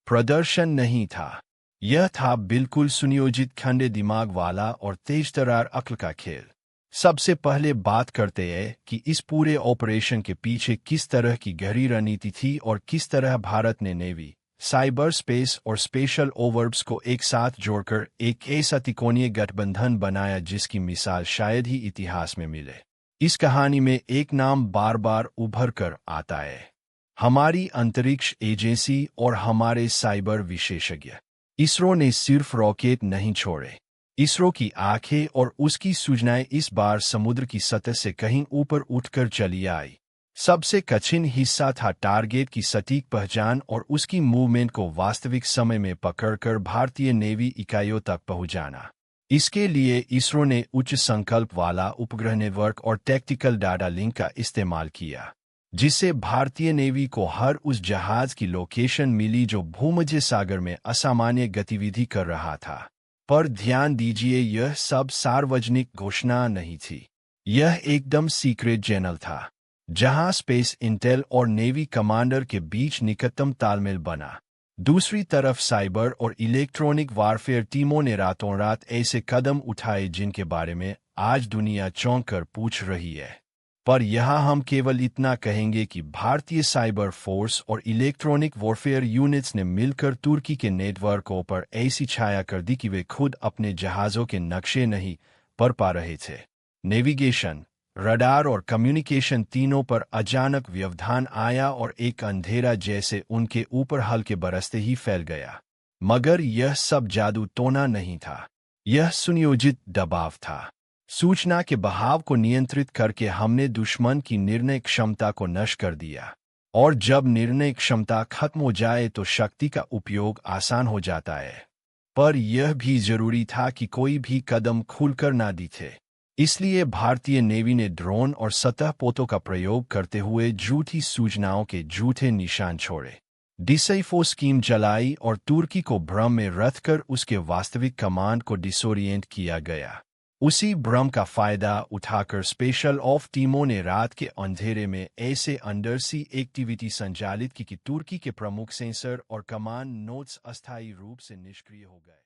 प्रदर्शन नहीं था। यह था बिल्कुल सुनियोजित खंडे दिमाग वाला और तेजतर्रार अक्ल का खेल। सबसे पहले बात करते हैं कि इस पूरे ऑपरेशन के पीछे किस तरह की गहरी रणनीति थी और किस तरह भारत ने नेवी, साइबर स्पेस और स्पेशल ओवर्ब्स को एक साथ जोड़कर एक ऐसा त्रिकोणीय गठबंधन बनाया जिसकी मिसाल शायद ही इतिहास में मिले। इस कहानी में एक नाम बार बार उभर कर आता है, हमारी अंतरिक्ष एजेंसी और हमारे साइबर विशेषज्ञ। इसरो ने सिर्फ रॉकेट नहीं छोड़े। इसरो की आंखें और उसकी सूचनाएं इस बार समुद्र की सतह से कहीं ऊपर उठकर चली आई। सबसे कठिन हिस्सा था टारगेट की सटीक पहचान और उसकी मूवमेंट को वास्तविक समय में पकड़कर भारतीय नेवी इकाइयों तक पहुंचाना। इसके लिए इसरो ने उच्च संकल्प वाला उपग्रह नेटवर्क और टैक्टिकल डाटा लिंक का इस्तेमाल किया, जिससे भारतीय नेवी को हर उस जहाज की लोकेशन मिली जो भूमध्य सागर में असामान्य गतिविधि कर रहा था। पर ध्यान दीजिए, यह सब सार्वजनिक घोषणा नहीं थी। यह एकदम सीक्रेट चैनल था, जहां स्पेस इंटेल और नेवी कमांडर के बीच निकटतम तालमेल बना। दूसरी तरफ साइबर और इलेक्ट्रॉनिक वारफेयर टीमों ने रातों रात ऐसे कदम उठाए जिनके बारे में आज दुनिया चौंक कर पूछ रही है। पर यहाँ हम केवल इतना कहेंगे कि भारतीय साइबर फोर्स और इलेक्ट्रॉनिक वॉरफेयर यूनिट्स ने मिलकर तुर्की के नेटवर्कों पर ऐसी छाया कर दी कि वे खुद अपने जहाज़ों के नक्शे नहीं पढ़ पा रहे थे। नेविगेशन, रडार और कम्युनिकेशन तीनों पर अचानक व्यवधान आया और एक अंधेरा जैसे उनके ऊपर हल्के बरसते ही फैल गया। मगर यह सब जादू टोना नहीं था, यह सुनियोजित दबाव था। सूचना के बहाव को नियंत्रित करके हमने दुश्मन की निर्णय क्षमता को नष्ट कर दिया, और जब निर्णय क्षमता खत्म हो जाए तो शक्ति का उपयोग आसान हो जाता है। पर यह भी जरूरी था कि कोई भी कदम खुलकर ना दिखे। इसलिए भारतीय नेवी ने ड्रोन और सतह पोतों का प्रयोग करते हुए झूठी सूचनाओं के झूठे निशान छोड़े, डिसेफो स्कीम चलाई और तुर्की को भ्रम में रखकर उसके वास्तविक कमांड को डिसोरिएंट किया गया। उसी भ्रम का फायदा उठाकर स्पेशल ऑफ टीमों ने रात के अंधेरे में ऐसे अंडरसी एक्टिविटी संचालित की कि तुर्की के प्रमुख सेंसर और कमांड नोट्स अस्थायी रूप से निष्क्रिय हो गए।